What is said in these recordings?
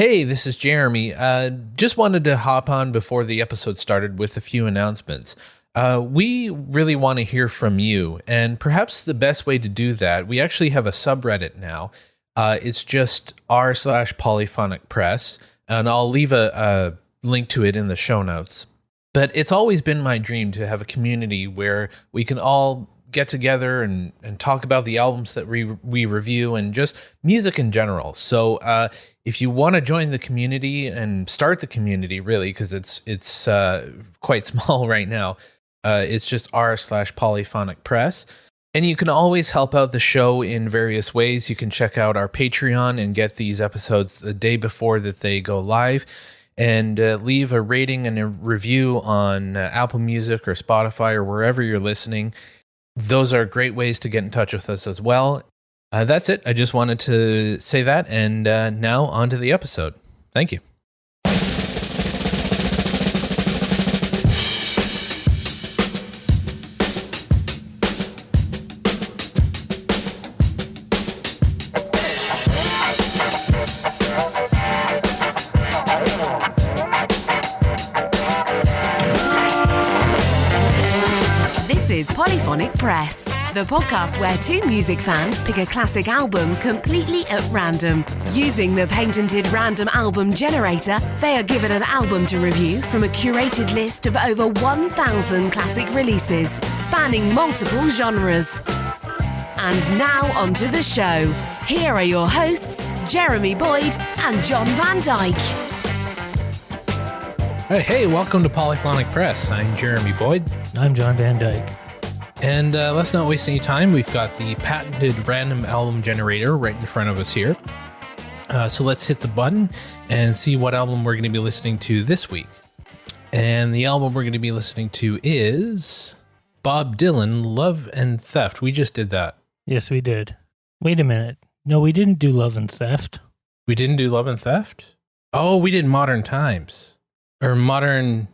Hey, this is Jeremy. Just wanted to hop on before the episode started with a few announcements. We really want to hear from you, and perhaps the best way to do that, we actually have a subreddit now. It's just r/Polyphonic Press, and I'll leave a link to it in the show notes. But it's always been my dream to have a community where we can all get together and talk about the albums that we review and just music in general. So if you want to join the community and start the community, really, because it's quite small right now, it's just r/Polyphonic Press. And you can always help out the show in various ways. You can check out our Patreon and get these episodes the day before that they go live. And leave a rating and a review on Apple Music or Spotify or wherever you're listening. Those are great ways to get in touch with us as well. That's it. I just wanted to say that. And now on to the episode. Thank you. Polyphonic Press, the podcast where two music fans pick a classic album completely at random. Using the patented random album generator, they are given an album to review from a curated list of over 1,000 classic releases, spanning multiple genres. And now onto the show. Here are your hosts, Jeremy Boyd and John Van Dyke. Hey, welcome to Polyphonic Press. I'm Jeremy Boyd. I'm John Van Dyke. And let's not waste any time. We've got the patented random album generator right in front of us here. So let's hit the button and see what album we're going to be listening to this week. And the album we're going to be listening to is Bob Dylan, Love and Theft. We just did that. Yes, we did. Wait a minute. No, we didn't do Love and Theft. We didn't do Love and Theft? Oh, we did Modern Times. Or modern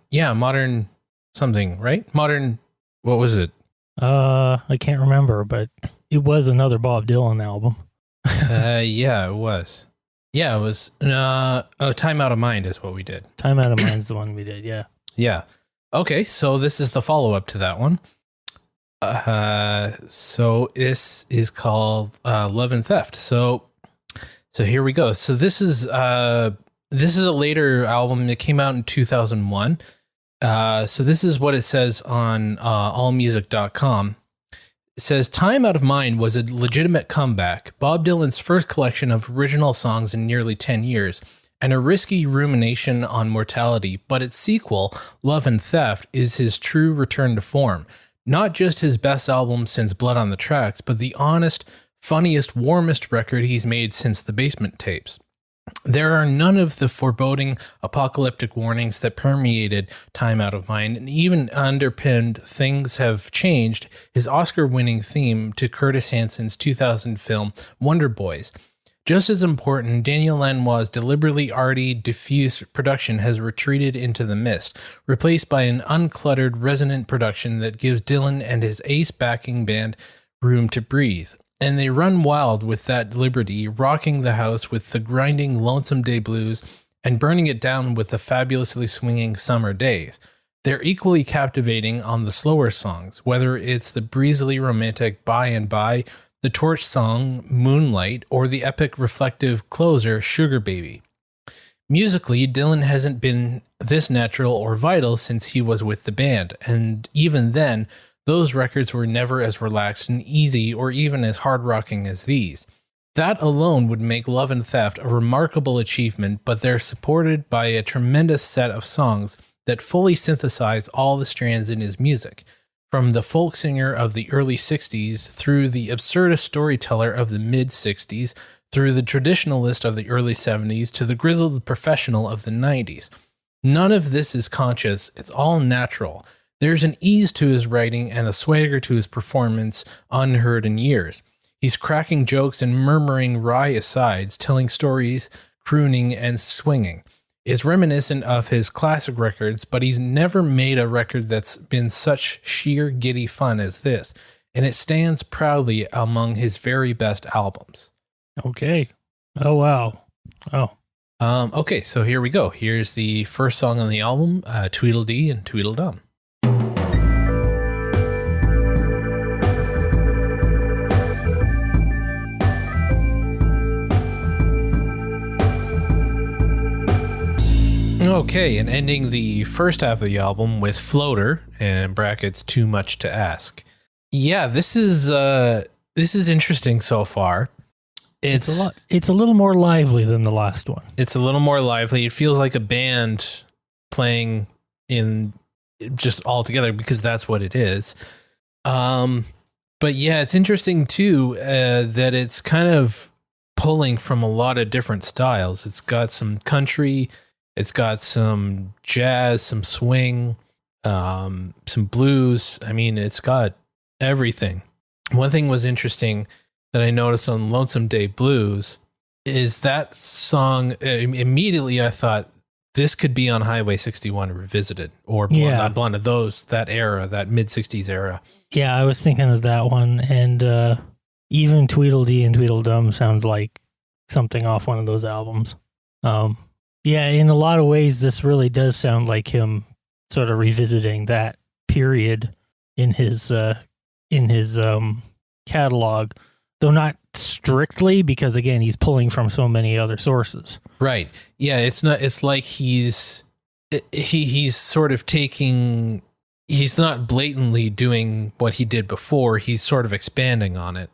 something, right? Modern, what was it? I can't remember, but it was another Bob Dylan album. Yeah, it was. Yeah, it was. Time Out of Mind is what we did. Time Out of Mind's the one we did, yeah. Yeah. Okay, so this is the follow-up to that one. So this is called Love and Theft. So here we go. So this is a later album that came out in 2001. So this is what it says on allmusic.com. It says, Time Out of Mind was a legitimate comeback, Bob Dylan's first collection of original songs in nearly 10 years, and a risky rumination on mortality, but its sequel, Love and Theft, is his true return to form. Not just his best album since Blood on the Tracks, but the honest, funniest, warmest record he's made since the Basement Tapes. There are none of the foreboding apocalyptic warnings that permeated Time Out of Mind, and even underpinned Things Have Changed, his Oscar-winning theme to Curtis Hanson's 2000 film Wonder Boys. Just as important, Daniel Lanois' deliberately arty, diffuse production has retreated into the mist, replaced by an uncluttered, resonant production that gives Dylan and his ace backing band room to breathe. And they run wild with that liberty, rocking the house with the grinding Lonesome Day Blues and burning it down with the fabulously swinging Summer Days. They're equally captivating on the slower songs, whether it's the breezily romantic By and By, the torch song Moonlight, or the epic reflective closer Sugar Baby. Musically, Dylan hasn't been this natural or vital since he was with the band, and even then, those records were never as relaxed and easy or even as hard-rocking as these. That alone would make Love and Theft a remarkable achievement, but they're supported by a tremendous set of songs that fully synthesize all the strands in his music, from the folk singer of the early 60s through the absurdist storyteller of the mid-60s, through the traditionalist of the early 70s to the grizzled professional of the 90s. None of this is conscious, it's all natural. There's an ease to his writing and a swagger to his performance unheard in years. He's cracking jokes and murmuring wry asides, telling stories, crooning, and swinging. It's reminiscent of his classic records, but he's never made a record that's been such sheer giddy fun as this, and it stands proudly among his very best albums. Okay. Oh, wow. Oh, Okay, so here we go. Here's the first song on the album, Tweedledee and Tweedledum. Okay, and ending the first half of the album with Floater, and in brackets, Too Much to Ask. Yeah, this is interesting so far. It's a little more lively than the last one. It's a little more lively. It feels like a band playing in just all together, because that's what it is. But yeah, it's interesting too that it's kind of pulling from a lot of different styles. It's got some country, it's got some jazz, some swing, some blues. I mean, it's got everything. One thing was interesting that I noticed on Lonesome Day Blues is that song. Immediately I thought this could be on Highway 61 Revisited or Blonde, that era, that mid-60s era. Yeah, I was thinking of that one. And even Tweedledee and Tweedledum sounds like something off one of those albums. Yeah, in a lot of ways, this really does sound like him sort of revisiting that period in his catalog. Though not strictly, because again, he's pulling from so many other sources. Right. Yeah, it's like he's sort of taking, he's not blatantly doing what he did before. He's sort of expanding on it.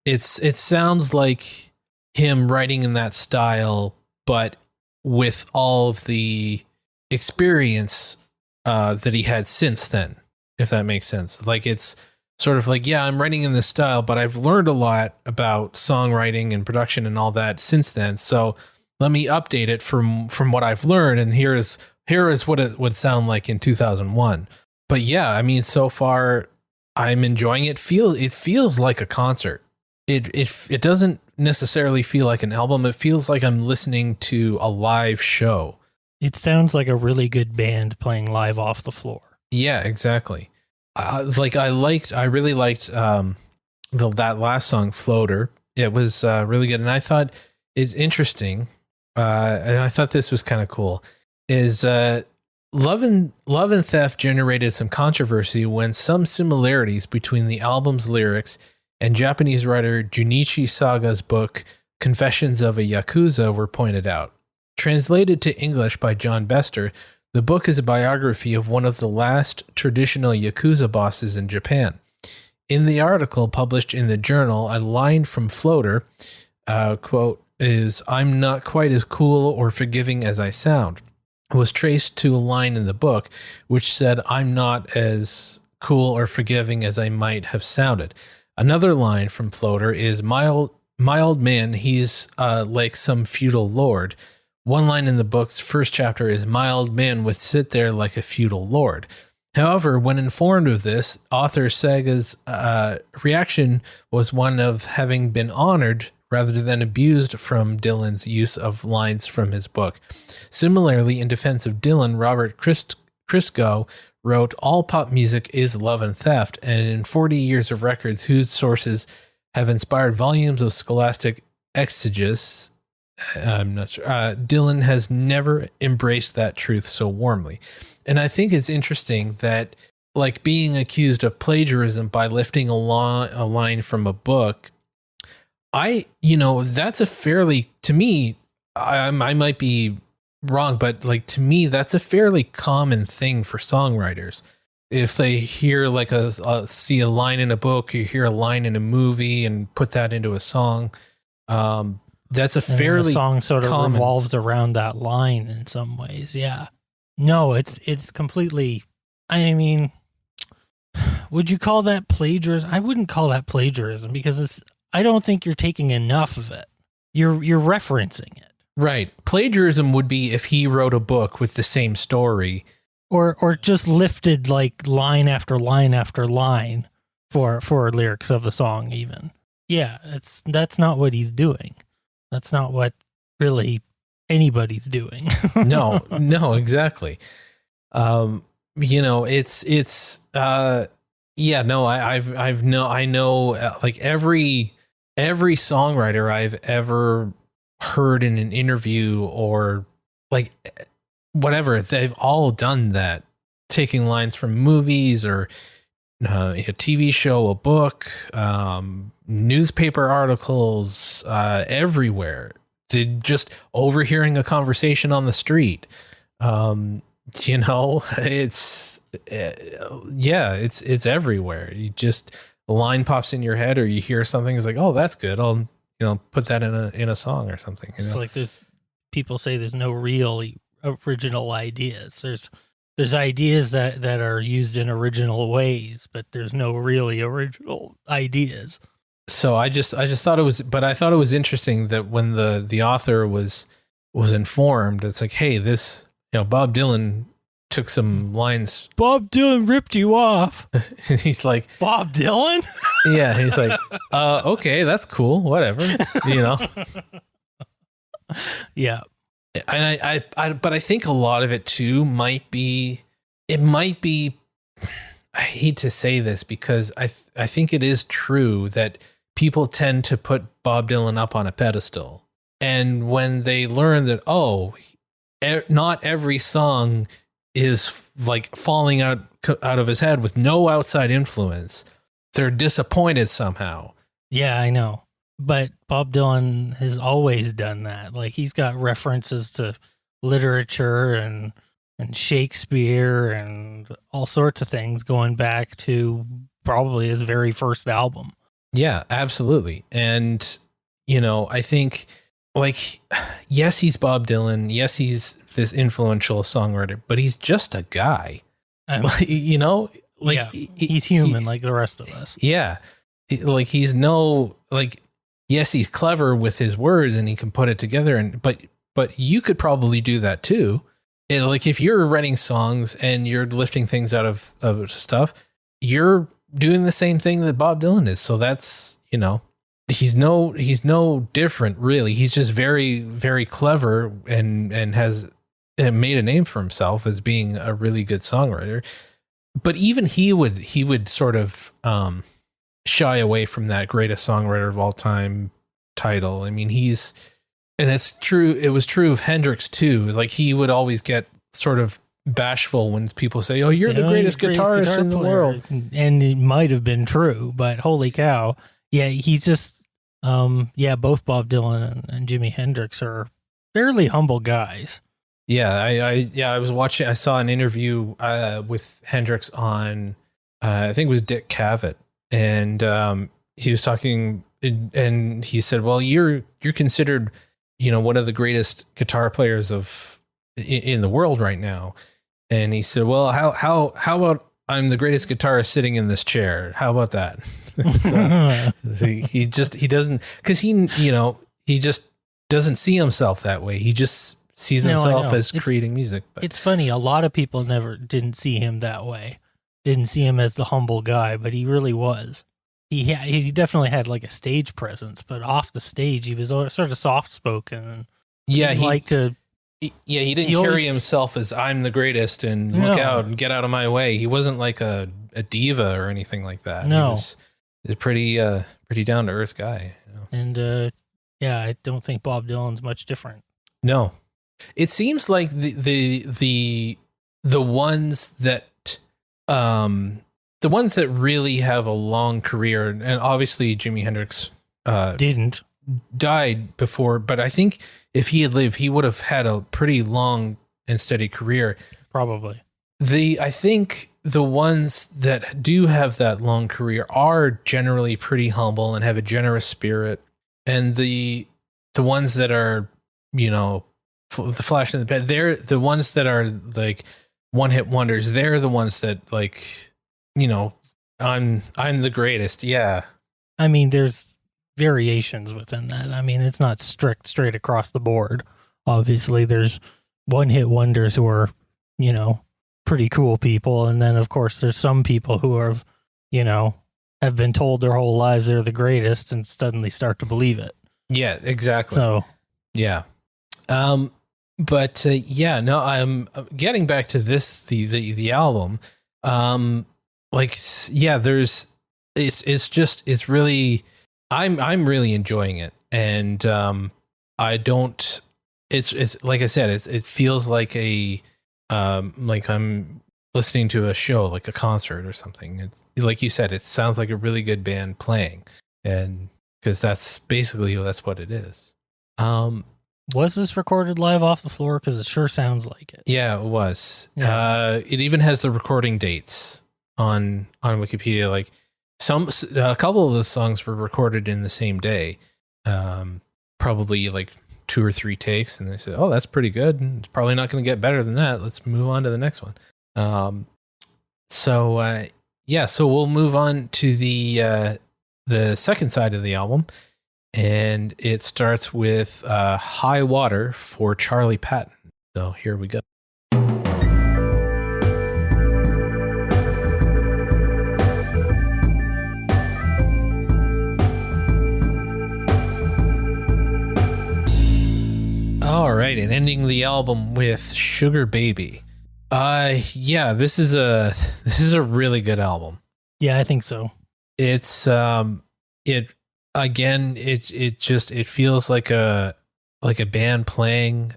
It sounds like him writing in that style, but with all of the experience that he had since then, if that makes sense. Like, it's sort of like, yeah, I'm writing in this style, but I've learned a lot about songwriting and production and all that since then. So let me update it from what I've learned. And here is what it would sound like in 2001. But yeah, I mean, so far I'm enjoying it. It feels like a concert. It doesn't necessarily feel like an album. It feels like I'm listening to a live show. It sounds like a really good band playing live off the floor. Yeah, exactly. I really liked that last song, Floater. It was really good. And I thought it's interesting. And I thought this was kind of cool, is Love and Theft generated some controversy when some similarities between the album's lyrics and Japanese writer Junichi Saga's book, Confessions of a Yakuza, were pointed out. Translated to English by John Bester, the book is a biography of one of the last traditional Yakuza bosses in Japan. In the article published in the journal, a line from Floater, quote, is, "I'm not quite as cool or forgiving as I sound," was traced to a line in the book which said, "I'm not as cool or forgiving as I might have sounded." Another line from Floater is, mild man, he's like some feudal lord. One line in the book's first chapter is, "Mild man would sit there like a feudal lord." However, when informed of this, author Saga's reaction was one of having been honored rather than abused from Dylan's use of lines from his book. Similarly, in defense of Dylan, Robert Christgau wrote, "All pop music is love and theft, and in 40 years of records whose sources have inspired volumes of scholastic exegesis, I'm not sure, Dylan has never embraced that truth so warmly." And I think it's interesting that, like, being accused of plagiarism by lifting a line from a book, that's a fairly, to me, I might be wrong, but like, to me, that's a fairly common thing for songwriters. If they hear like see a line in a book, you hear a line in a movie and put that into a song, that's a fairly, the song sort of common revolves around that line in some ways. Yeah. No, it's completely, I mean, would you call that plagiarism? I wouldn't call that plagiarism, because I don't think you're taking enough of it. You're referencing it. Right. Plagiarism would be if he wrote a book with the same story, or just lifted like line after line after line for lyrics of the song even. Yeah, that's not what he's doing. That's not what really anybody's doing. No, exactly. I know like every songwriter I've ever heard in an interview or like whatever. They've all done that, taking lines from movies or a TV show, a book, newspaper articles, everywhere. Just overhearing a conversation on the street. It's everywhere. You just, a line pops in your head, or you hear something, it's like, oh, that's good. I'll, put that in a song or something. It's like people say there's no real original ideas. There's ideas that are used in original ways, but there's no really original ideas. So I just thought it was, but I thought it was interesting that when the author was informed, it's like, hey, this, Bob Dylan took some lines. Bob Dylan ripped you off. And he's like, Bob Dylan? Yeah. He's like, okay, that's cool. Whatever, Yeah. And but I think a lot of it too might be, I hate to say this because I think it is true that people tend to put Bob Dylan up on a pedestal. And when they learn that, not every song is like falling out of his head with no outside influence, they're disappointed somehow. Yeah, I know. But Bob Dylan has always done that. Like, he's got references to literature and Shakespeare and all sorts of things going back to probably his very first album. Yeah, absolutely. And, I think, like, yes, he's Bob Dylan. Yes, he's this influential songwriter, but he's just a guy. He's human like the rest of us. Yeah. Yes, he's clever with his words and he can put it together. But you could probably do that too. Like, if you're writing songs and you're lifting things out of stuff, you're doing the same thing that Bob Dylan is. So that's, he's no different really. He's just very, very clever and has made a name for himself as being a really good songwriter. But even he would sort of shy away from that greatest songwriter of all time title. I mean, and it's true. It was true of Hendrix too. Like, he would always get sort of bashful when people say, "Oh, you're the greatest guitarist in the world." And it might have been true, but holy cow. Yeah, he just, both Bob Dylan and Jimi Hendrix are fairly humble guys. Yeah, I was watching, I saw an interview with Hendrix on, I think it was Dick Cavett. And he was talking, and he said, well, you're considered, one of the greatest guitar players in the world right now. And he said, well, how about I'm the greatest guitarist sitting in this chair? How about that? So he doesn't, because he just doesn't see himself that way. He just sees himself as creating music. But it's funny. A lot of people didn't see him that way. Didn't see him as the humble guy, but he really was. He definitely had like a stage presence, but off the stage, he was sort of soft spoken. Yeah, he didn't carry always, himself as I'm the greatest and look out and get out of my way. He wasn't like a diva or anything like that. No, he's a pretty down to earth guy. And I don't think Bob Dylan's much different. No, it seems like the ones that the ones that really have a long career, and obviously Jimi Hendrix died before, but I think if he had lived, he would have had a pretty long and steady career. Probably. I think the ones that do have that long career are generally pretty humble and have a generous spirit. And the ones that are, the flash in the pan, they're the ones that are like one-hit wonders. They're the ones that, like, I'm the greatest. Yeah. I mean, there's variations within that. I mean, it's not straight across the board. Obviously, there's one-hit wonders who are, pretty cool people. And then, of course, there's some people who are, have been told their whole lives they're the greatest and suddenly start to believe it. Yeah, exactly. So, yeah. I'm getting back to this, the album. It's really, I'm really enjoying it. And, I don't. It's like I said. It feels like like I'm listening to a show, like a concert or something. It's like you said. It sounds like a really good band playing, and because that's what it is. Was this recorded live off the floor? Because it sure sounds like it. Yeah, it was. Yeah. It even has the recording dates on Wikipedia. Like a couple of those songs were recorded in the same day. Probably like 2 or 3 takes, and they said, "Oh, that's pretty good. It's probably not going to get better than that. Let's move on to the next one." So we'll move on to the second side of the album, and it starts with "High Water" for Charley Patton. So here we go. All right, and ending the album with "Sugar Baby." This is a really good album. Yeah, I think so. It's it feels like a band playing.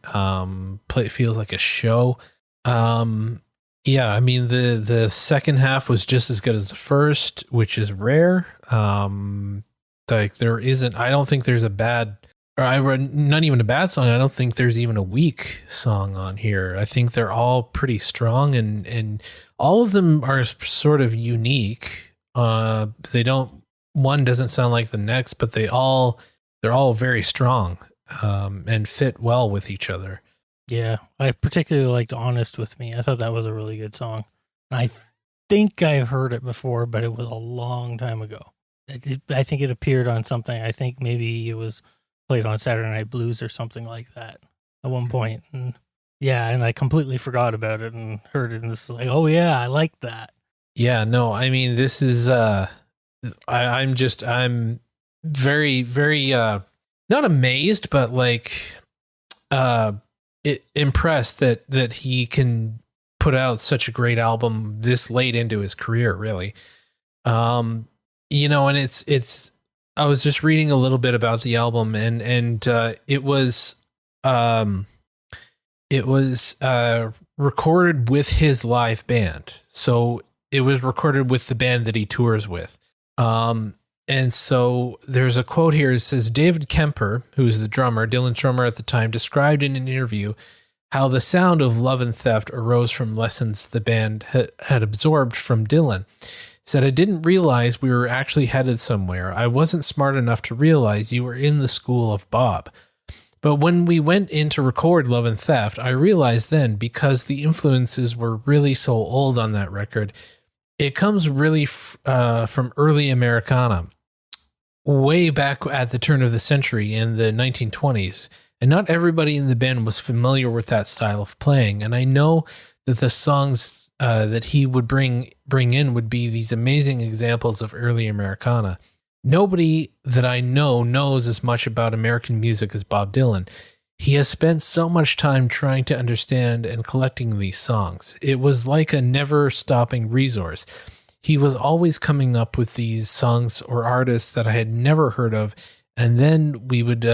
It feels like a show. I mean the second half was just as good as the first, which is rare. Like I don't think there's a bad. Not even a bad song. I don't think there's even a weak song on here. I think they're all pretty strong, and all of them are sort of unique. One doesn't sound like the next, but they're all very strong, and fit well with each other. Yeah, I particularly liked "Honest with Me." I thought that was a really good song. I think I've heard it before, but it was a long time ago. I think it appeared on something. I think maybe it was played on Saturday Night Blues or something like that at one point. And I completely forgot about it and heard it, and it's like, oh yeah, I like that. Yeah, no, I mean, this is I'm very, very not amazed, but like impressed that he can put out such a great album this late into his career, really. And it's I was just reading a little bit about the album, and it was recorded with his live band. So it was recorded with the band that he tours with. And so there's a quote here. It says, David Kemper, who was the drummer, Dylan's drummer at the time, described in an interview how the sound of Love and Theft arose from lessons the band had absorbed from Dylan. Said, I didn't realize we were actually headed somewhere. I wasn't smart enough to realize you were in the school of Bob. But when we went in to record Love and Theft, I realized then, because the influences were really so old on that record, it comes really from early Americana, way back at the turn of the century in the 1920s. And not everybody in the band was familiar with that style of playing. And I know that the songs that he would bring in would be these amazing examples of early Americana. Nobody that I know knows as much about American music as Bob Dylan. He has spent so much time trying to understand and collecting these songs. It was like a never-stopping resource. He was always coming up with these songs or artists that I had never heard of, and then we went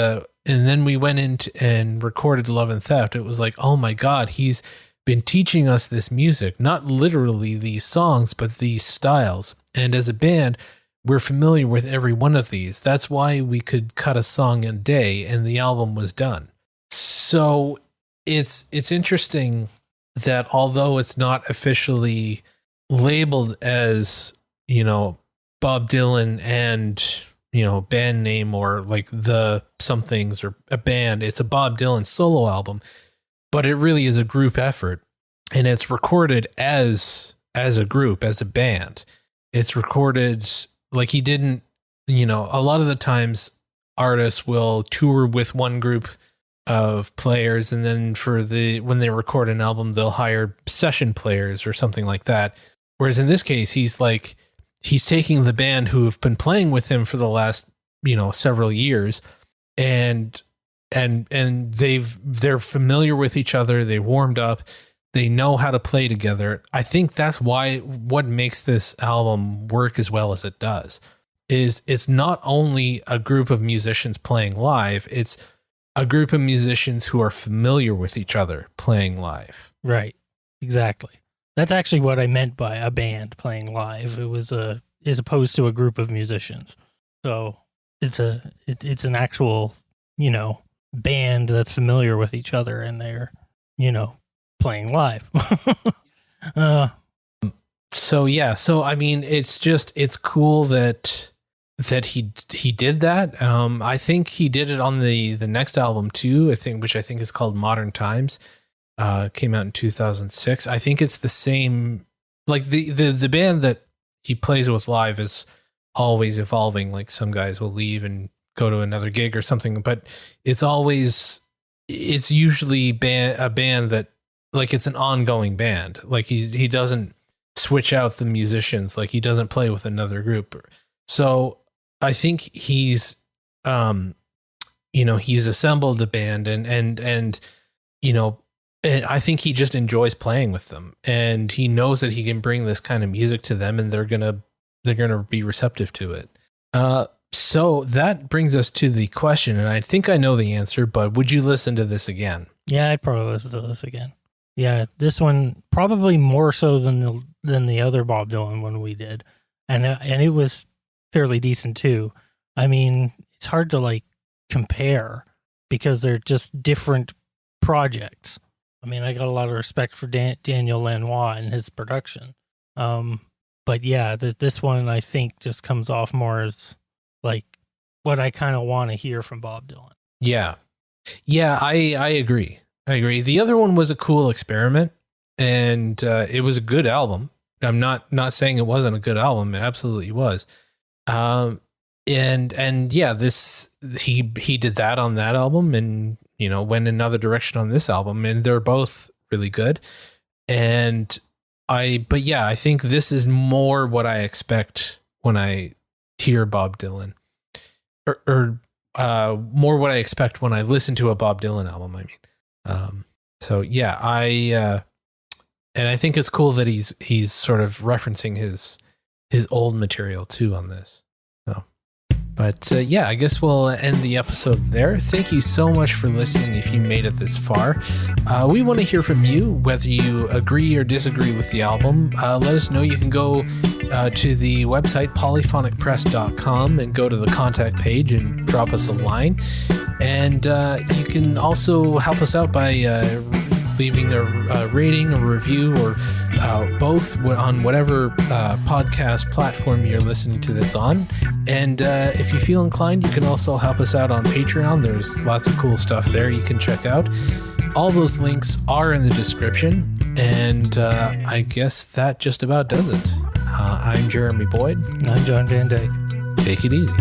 in and recorded Love and Theft. It was like, oh my God, he's been teaching us this music, not literally these songs, but these styles. And as a band, we're familiar with every one of these. That's why we could cut a song in a day and the album was done. So it's interesting that although it's not officially labeled as, Bob Dylan and, band name or like the somethings or a band, it's a Bob Dylan solo album. But it really is a group effort, and it's recorded as a group, as a band. It's recorded like he didn't, a lot of the times artists will tour with one group of players, and then when they record an album, they'll hire session players or something like that. Whereas in this case, he's taking the band who have been playing with him for the last, several years, and they're familiar with each other. They warmed up. They know how to play together. I think that's what makes this album work as well as it does is it's not only a group of musicians playing live. It's a group of musicians who are familiar with each other playing live. Right. Exactly. That's actually what I meant by a band playing live. It was as opposed to a group of musicians. So it's an actual, band that's familiar with each other and they're, playing live. So I mean, it's cool that he did that. I think he did it on the next album too, which I think is called Modern Times. Came out in 2006. I think it's the same, like the band that he plays with live is always evolving. Like some guys will leave and go to another gig or something, but it's usually a band that, like, it's an ongoing band. Like he doesn't switch out the musicians. Like he doesn't play with another group. So I think he's assembled a band and I think he just enjoys playing with them, and he knows that he can bring this kind of music to them, and they're gonna be receptive to it. So that brings us to the question, and I think I know the answer, but would you listen to this again? Yeah, I'd probably listen to this again. Yeah, this one probably more so than the other Bob Dylan one we did, and it was fairly decent too. I mean, it's hard to compare because they're just different projects. I mean, I got a lot of respect for Daniel Lanois and his production. But yeah, this one I think just comes off more as what I kind of want to hear from Bob Dylan. Yeah. Yeah, I agree. The other one was a cool experiment, and it was a good album. I'm not saying it wasn't a good album. It absolutely was. And yeah, he did that on that album, and went another direction on this album, and they're both really good. But yeah, I think this is more what I expect when I hear Bob Dylan, or more what I expect when I listen to a Bob Dylan album. I mean, so yeah, and I think it's cool that he's sort of referencing his old material too on this. But yeah, I guess we'll end the episode there. Thank you so much for listening if you made it this far. We want to hear from you, whether you agree or disagree with the album. Let us know. You can go to the website polyphonicpress.com and go to the contact page and drop us a line. And you can also help us out by leaving a rating, a review, or both on whatever podcast platform you're listening to this on. And if you feel inclined, you can also help us out on Patreon. There's lots of cool stuff there you can check out. All those links are in the description. And I guess that just about does it. I'm Jeremy Boyd. And I'm John Van Dyke. Take it easy.